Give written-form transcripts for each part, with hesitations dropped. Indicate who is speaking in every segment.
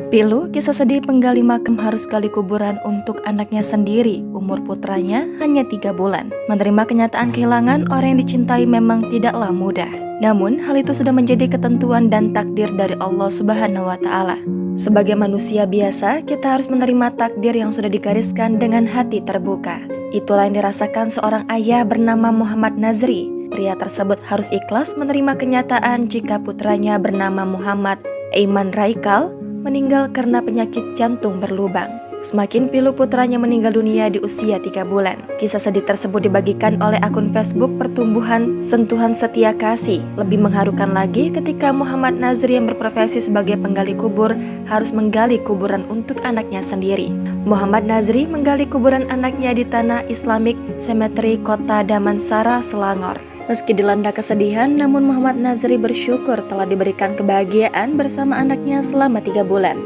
Speaker 1: Pilu, kisah sedih penggali makam harus gali kuburan untuk anaknya sendiri. Umur putranya hanya 3 bulan. Menerima kenyataan kehilangan orang yang dicintai memang tidaklah mudah. Namun, hal itu sudah menjadi ketentuan dan takdir dari Allah Subhanahu wa Ta'ala. Sebagai manusia biasa, kita harus menerima takdir yang sudah digariskan dengan hati terbuka. Itulah yang dirasakan seorang ayah bernama Muhammad Nazri. Pria tersebut harus ikhlas menerima kenyataan jika putranya bernama Muhammad Aiman Raikal meninggal karena penyakit jantung berlubang. Semakin pilu putranya meninggal dunia di usia 3 bulan. Kisah sedih tersebut dibagikan oleh akun Facebook Pertumbuhan Sentuhan Setia Kasih. Lebih mengharukan lagi ketika Muhammad Nazri yang berprofesi sebagai penggali kubur harus menggali kuburan untuk anaknya sendiri. Muhammad Nazri menggali kuburan anaknya di Tanah Islamic Cemetery Kota Damansara, Selangor. Meski dilanda kesedihan, namun Muhammad Nazri bersyukur telah diberikan kebahagiaan bersama anaknya selama 3 bulan.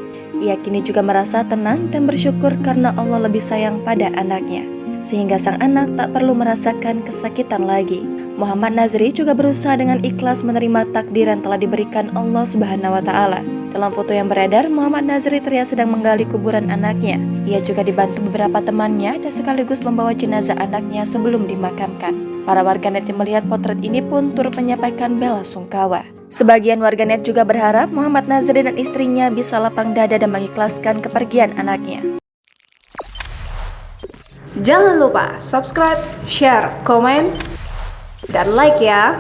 Speaker 1: Ia kini juga merasa tenang dan bersyukur karena Allah lebih sayang pada anaknya, sehingga sang anak tak perlu merasakan kesakitan lagi. Muhammad Nazri juga berusaha dengan ikhlas menerima takdir yang telah diberikan Allah Subhanahu wa Ta'ala. Dalam foto yang beredar, Muhammad Nazri terlihat sedang menggali kuburan anaknya. Ia juga dibantu beberapa temannya dan sekaligus membawa jenazah anaknya sebelum dimakamkan. Para warganet yang melihat potret ini pun turut menyampaikan bela sungkawa. Sebagian warganet juga berharap Muhammad Nazri dan istrinya bisa lapang dada dan mengikhlaskan kepergian anaknya.
Speaker 2: Jangan lupa subscribe, share, komen, dan like ya!